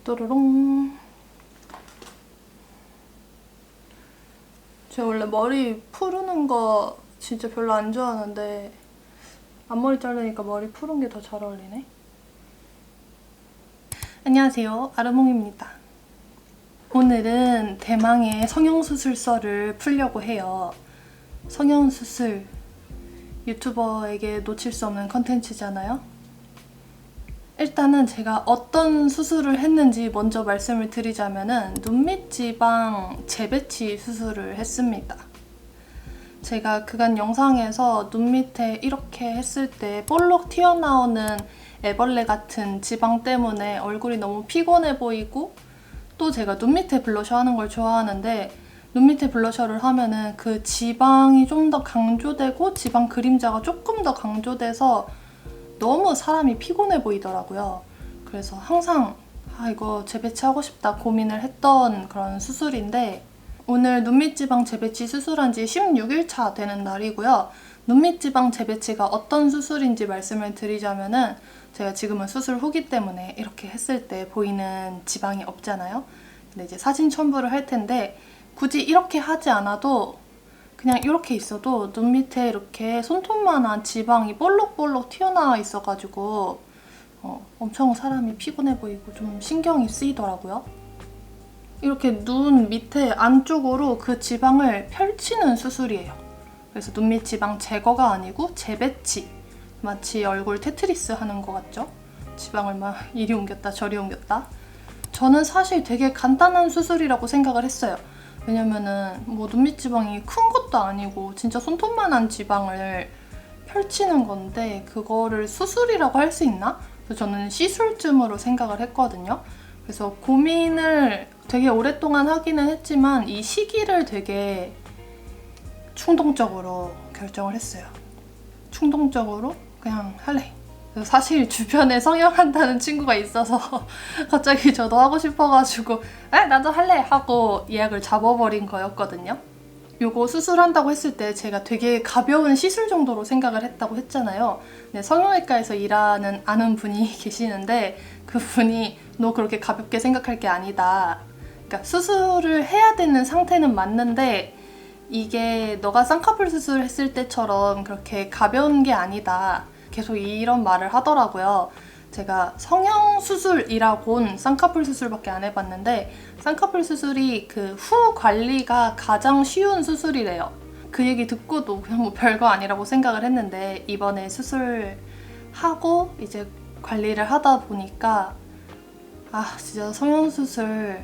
또르롱. 제가 원래 머리 푸르는 거 진짜 별로 안 좋아하는데 앞머리 자르니까 머리 푸른 게 더 잘 어울리네. 안녕하세요, 아르몽입니다. 오늘은 대망의 성형수술설을 풀려고 해요. 성형수술, 유튜버에게 놓칠 수 없는 컨텐츠잖아요. 일단은 제가 어떤 수술을 했는지 먼저 말씀을 드리자면은 눈밑 지방 재배치 수술을 했습니다. 제가 그간 영상에서 눈 밑에 이렇게 했을 때 볼록 튀어나오는 애벌레 같은 지방 때문에 얼굴이 너무 피곤해 보이고, 또 제가 눈 밑에 블러셔 하는 걸 좋아하는데 눈 밑에 블러셔를 하면은 그 지방이 좀 더 강조되고 지방 그림자가 조금 더 강조돼서 너무 사람이 피곤해 보이더라고요. 그래서 항상 이거 재배치하고 싶다 고민을 했던 그런 수술인데, 오늘 눈밑 지방 재배치 수술한 지 16일차 되는 날이고요. 눈밑 지방 재배치가 어떤 수술인지 말씀을 드리자면은, 제가 지금은 수술 후기 때문에 이렇게 했을 때 보이는 지방이 없잖아요. 근데 이제 사진 첨부를 할 텐데, 굳이 이렇게 하지 않아도 그냥 이렇게 있어도 눈 밑에 이렇게 손톱만한 지방이 볼록볼록 튀어나와 있어가지고 엄청 사람이 피곤해 보이고 좀 신경이 쓰이더라고요. 이렇게 눈 밑에 안쪽으로 그 지방을 펼치는 수술이에요. 그래서 눈밑 지방 제거가 아니고 재배치. 마치 얼굴 테트리스 하는 것 같죠? 지방을 막 이리 옮겼다 저리 옮겼다. 저는 사실 되게 간단한 수술이라고 생각을 했어요. 왜냐면은 뭐 눈밑 지방이 큰 것도 아니고 진짜 손톱만한 지방을 펼치는 건데 그거를 수술이라고 할 수 있나? 그래서 저는 시술쯤으로 생각을 했거든요. 그래서 고민을 되게 오랫동안 하기는 했지만 이 시기를 되게 충동적으로 결정을 했어요. 충동적으로 그냥 할래. 사실 주변에 성형한다는 친구가 있어서 갑자기 저도 하고 싶어가지고 나도 할래 하고 예약을 잡아버린 거였거든요. 요거 수술한다고 했을 때 제가 되게 가벼운 시술 정도로 생각을 했다고 했잖아요. 근데 성형외과에서 일하는 아는 분이 계시는데 그분이 너 그렇게 가볍게 생각할 게 아니다. 그러니까 수술을 해야 되는 상태는 맞는데 이게 너가 쌍꺼풀 수술했을 때처럼 그렇게 가벼운 게 아니다. 계속 이런 말을 하더라고요. 제가 성형수술이라고는 쌍꺼풀 수술밖에 안 해봤는데 쌍꺼풀 수술이 그 후 관리가 가장 쉬운 수술이래요. 그 얘기 듣고도 그냥 뭐 별거 아니라고 생각을 했는데 이번에 수술하고 이제 관리를 하다 보니까 진짜 성형수술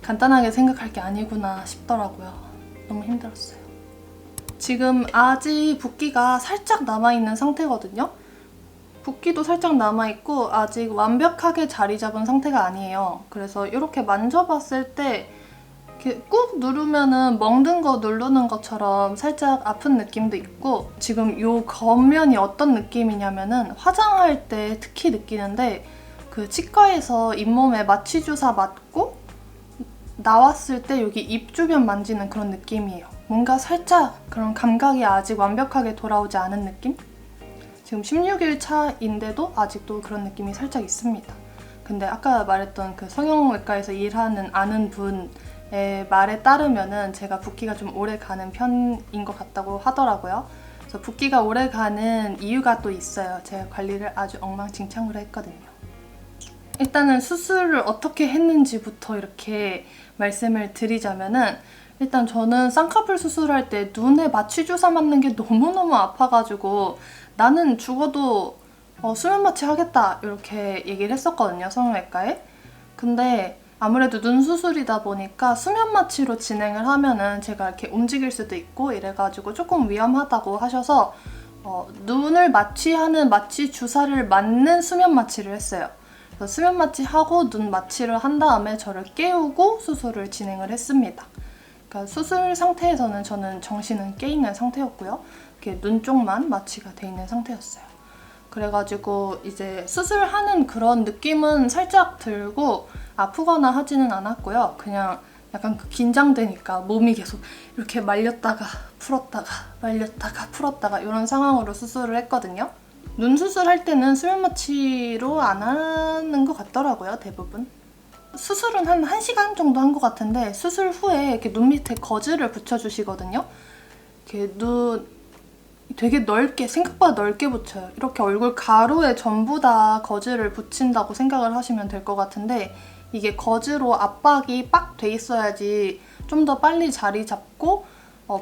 간단하게 생각할 게 아니구나 싶더라고요. 너무 힘들었어요. 지금 아직 붓기가 살짝 남아있는 상태거든요. 붓기도 살짝 남아있고 아직 완벽하게 자리 잡은 상태가 아니에요. 그래서 이렇게 만져봤을 때 이렇게 꾹 누르면은 멍든 거 누르는 것처럼 살짝 아픈 느낌도 있고, 지금 이 겉면이 어떤 느낌이냐면은 화장할 때 특히 느끼는데 그 치과에서 잇몸에 마취주사 맞고 나왔을 때 여기 입 주변 만지는 그런 느낌이에요. 뭔가 살짝 그런 감각이 아직 완벽하게 돌아오지 않은 느낌? 지금 16일 차인데도 아직도 그런 느낌이 살짝 있습니다. 근데 아까 말했던 그 성형외과에서 일하는 아는 분의 말에 따르면은 제가 붓기가 좀 오래 가는 편인 것 같다고 하더라고요. 그래서 붓기가 오래 가는 이유가 또 있어요. 제가 관리를 아주 엉망진창으로 했거든요. 일단은 수술을 어떻게 했는지부터 이렇게 말씀을 드리자면은, 일단 저는 쌍꺼풀 수술할 때 눈에 마취주사 맞는 게 너무너무 아파가지고 나는 죽어도 수면 마취 하겠다 이렇게 얘기를 했었거든요, 성형외과에. 근데 아무래도 눈 수술이다 보니까 수면 마취로 진행을 하면은 제가 이렇게 움직일 수도 있고 이래가지고 조금 위험하다고 하셔서 눈을 마취하는 마취 주사를 맞는 수면 마취를 했어요. 그래서 수면 마취하고 눈 마취를 한 다음에 저를 깨우고 수술을 진행을 했습니다. 그러니까 수술 상태에서는 저는 정신은 깨있는 상태였고요. 이렇게 눈 쪽만 마취가 돼 있는 상태였어요. 그래가지고 이제 수술하는 그런 느낌은 살짝 들고 아프거나 하지는 않았고요. 그냥 약간 긴장되니까 몸이 계속 이렇게 말렸다가 풀었다가 말렸다가 풀었다가 이런 상황으로 수술을 했거든요. 눈 수술할 때는 수면 마취로 안 하는 것 같더라고요, 대부분. 수술은 한 1시간 정도 한 것 같은데 수술 후에 이렇게 눈 밑에 거즈를 붙여주시거든요. 이렇게 눈 되게 넓게, 생각보다 넓게 붙여요. 이렇게 얼굴 가로에 전부 다 거즈를 붙인다고 생각을 하시면 될 것 같은데 이게 거즈로 압박이 빡 돼 있어야지 좀 더 빨리 자리 잡고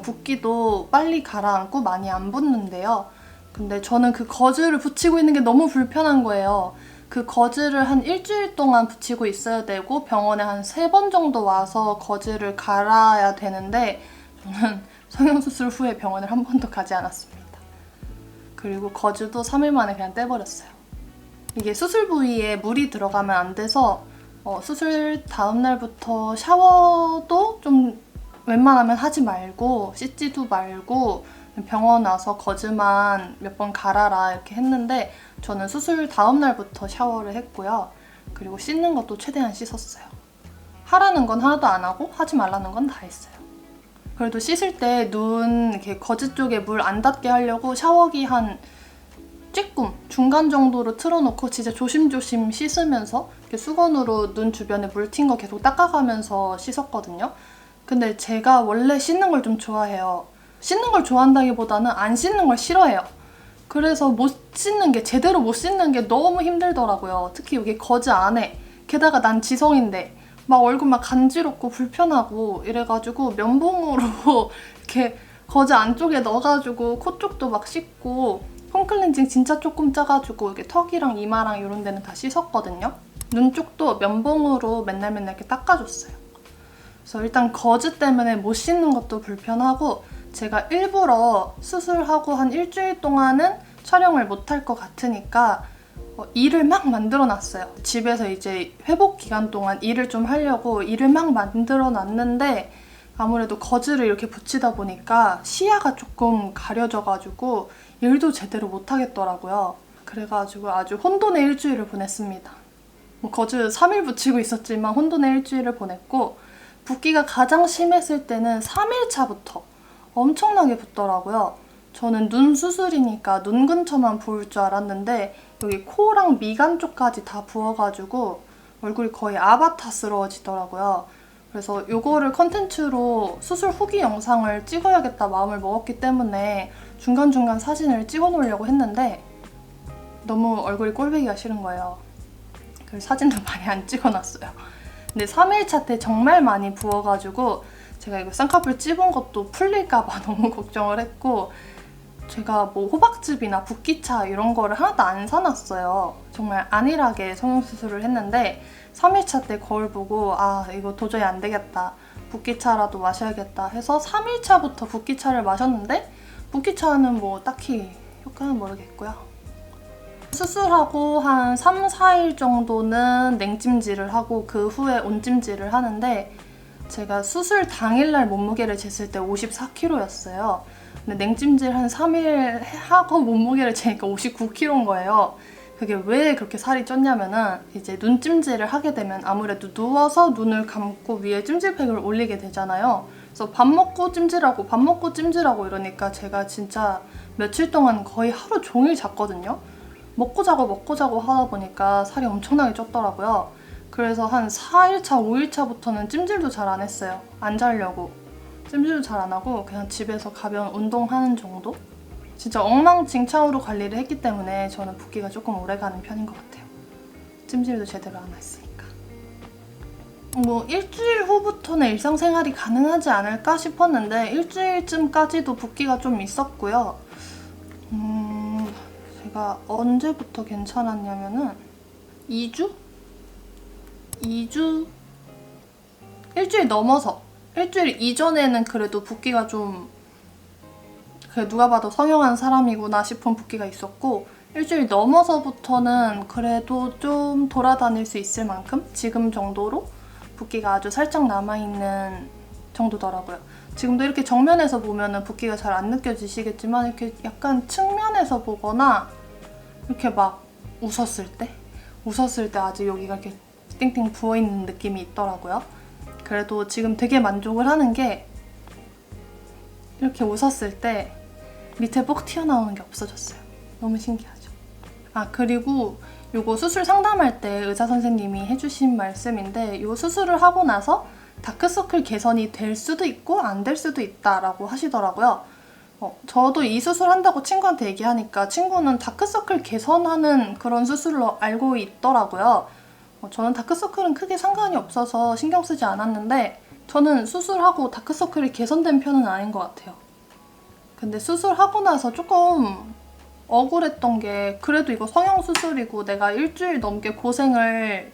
붓기도 빨리 가라앉고 많이 안 붓는데요. 근데 저는 그 거즈를 붙이고 있는 게 너무 불편한 거예요. 그 거즈를 한 일주일 동안 붙이고 있어야 되고 병원에 한 3번 정도 와서 거즈를 갈아야 되는데 저는 성형수술 후에 병원을 한 번도 가지 않았습니다. 그리고 거즈도 3일 만에 그냥 떼버렸어요. 이게 수술 부위에 물이 들어가면 안 돼서 수술 다음 날부터 샤워도 좀 웬만하면 하지 말고 씻지도 말고 병원 와서 거즈만 몇 번 갈아라 이렇게 했는데 저는 수술 다음 날부터 샤워를 했고요. 그리고 씻는 것도 최대한 씻었어요. 하라는 건 하나도 안 하고 하지 말라는 건 다 했어요. 그래도 씻을 때 눈 이렇게 거즈 쪽에 물 안 닿게 하려고 샤워기 한 쬐끔 중간 정도로 틀어놓고 진짜 조심조심 씻으면서 이렇게 수건으로 눈 주변에 물 튄 거 계속 닦아가면서 씻었거든요. 근데 제가 원래 씻는 걸 좀 좋아해요. 씻는 걸 좋아한다기보다는 안 씻는 걸 싫어해요. 그래서 못 씻는 게, 제대로 못 씻는 게 너무 힘들더라고요. 특히 여기 거즈 안에. 게다가 난 지성인데 막 얼굴 막 간지럽고 불편하고 이래가지고 면봉으로 이렇게 거즈 안쪽에 넣어가지고 코 쪽도 막 씻고 폼클렌징 진짜 조금 짜가지고 이렇게 턱이랑 이마랑 이런 데는 다 씻었거든요. 눈 쪽도 면봉으로 맨날 이렇게 닦아줬어요. 그래서 일단 거즈 때문에 못 씻는 것도 불편하고 제가 일부러 수술하고 한 일주일 동안은 촬영을 못할 것 같으니까 일을 막 만들어놨어요. 집에서 이제 회복 기간 동안 일을 좀 하려고 일을 막 만들어놨는데 아무래도 거즈를 이렇게 붙이다 보니까 시야가 조금 가려져가지고 일도 제대로 못하겠더라고요. 그래가지고 아주 혼돈의 일주일을 보냈습니다. 뭐 거즈 3일 붙이고 있었지만 혼돈의 일주일을 보냈고 붓기가 가장 심했을 때는 3일차부터 엄청나게 붓더라고요. 저는 눈 수술이니까 눈 근처만 부을 줄 알았는데 여기 코랑 미간 쪽까지 다 부어가지고 얼굴이 거의 아바타스러워지더라고요. 그래서 이거를 컨텐츠로 수술 후기 영상을 찍어야겠다 마음을 먹었기 때문에 중간중간 사진을 찍어 놓으려고 했는데 너무 얼굴이 꼴보기가 싫은 거예요. 그래서 사진도 많이 안 찍어놨어요. 근데 3일차 때 정말 많이 부어가지고 제가 이거 쌍꺼풀 찝은 것도 풀릴까봐 너무 걱정을 했고 제가 뭐 호박즙이나 붓기차 이런 거를 하나도 안 사놨어요. 정말 안일하게 성형수술을 했는데 3일차 때 거울 보고 아 이거 도저히 안 되겠다. 붓기차라도 마셔야겠다 해서 3일차부터 붓기차를 마셨는데 붓기차는 뭐 딱히 효과는 모르겠고요. 수술하고 한 3, 4일 정도는 냉찜질을 하고 그 후에 온찜질을 하는데 제가 수술 당일날 몸무게를 쟀을 때 54kg였어요. 근데 냉찜질 한 3일 하고 몸무게를 재니까 59kg인 거예요. 그게 왜 그렇게 살이 쪘냐면은 이제 눈찜질을 하게 되면 아무래도 누워서 눈을 감고 위에 찜질팩을 올리게 되잖아요. 그래서 밥 먹고 찜질하고 이러니까 제가 진짜 며칠 동안 거의 하루 종일 잤거든요. 먹고 자고 하다 보니까 살이 엄청나게 쪘더라고요. 그래서 한 4일차, 5일차부터는 찜질도 잘 안 했어요. 안 자려고. 찜질도 잘 안 하고 그냥 집에서 가벼운 운동하는 정도? 진짜 엉망진창으로 관리를 했기 때문에 저는 붓기가 조금 오래가는 편인 것 같아요. 찜질도 제대로 안 했으니까. 뭐 일주일 후부터는 일상생활이 가능하지 않을까 싶었는데 일주일쯤까지도 붓기가 좀 있었고요. 제가 언제부터 괜찮았냐면은 2주? 일주일 넘어서 일주일 이전에는 그래도 붓기가 좀 그래 누가 봐도 성형한 사람이구나 싶은 붓기가 있었고 일주일 넘어서부터는 그래도 좀 돌아다닐 수 있을 만큼 지금 정도로 붓기가 아주 살짝 남아있는 정도더라고요. 지금도 이렇게 정면에서 보면은 붓기가 잘 안 느껴지시겠지만 이렇게 약간 측면에서 보거나 이렇게 막 웃었을 때 아직 여기가 이렇게 띵띵 부어있는 느낌이 있더라고요. 그래도 지금 되게 만족을 하는 게 이렇게 웃었을 때 밑에 뻑 튀어나오는 게 없어졌어요. 너무 신기하죠? 아 그리고 요거 수술 상담할 때 의사 선생님이 해주신 말씀인데 요 수술을 하고 나서 다크서클 개선이 될 수도 있고 안 될 수도 있다라고 하시더라고요. 저도 이 수술 한다고 친구한테 얘기하니까 친구는 다크서클 개선하는 그런 수술로 알고 있더라고요. 저는 다크서클은 크게 상관이 없어서 신경 쓰지 않았는데 저는 수술하고 다크서클이 개선된 편은 아닌 것 같아요. 근데 수술하고 나서 조금 억울했던 게 그래도 이거 성형수술이고 내가 일주일 넘게 고생을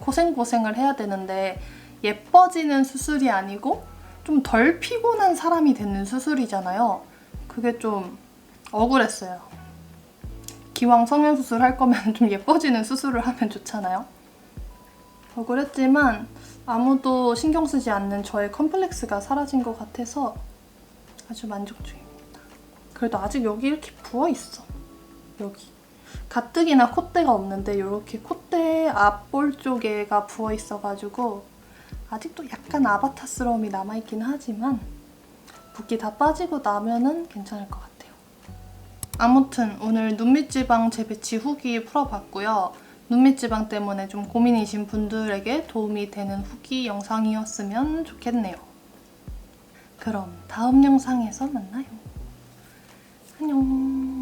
해야 되는데 예뻐지는 수술이 아니고 좀 덜 피곤한 사람이 되는 수술이잖아요. 그게 좀 억울했어요. 기왕 성형수술 할 거면 좀 예뻐지는 수술을 하면 좋잖아요. 억울했지만 아무도 신경 쓰지 않는 저의 컴플렉스가 사라진 것 같아서 아주 만족 중입니다. 그래도 아직 여기 이렇게 부어있어. 여기. 가뜩이나 콧대가 없는데 이렇게 콧대 앞볼 쪽에가 부어있어가지고 아직도 약간 아바타스러움이 남아있긴 하지만 붓기 다 빠지고 나면은 괜찮을 것 같아요. 아무튼 오늘 눈밑지방 재배치 후기 풀어봤고요. 눈밑지방 때문에 좀 고민이신 분들에게 도움이 되는 후기 영상이었으면 좋겠네요. 그럼 다음 영상에서 만나요. 안녕.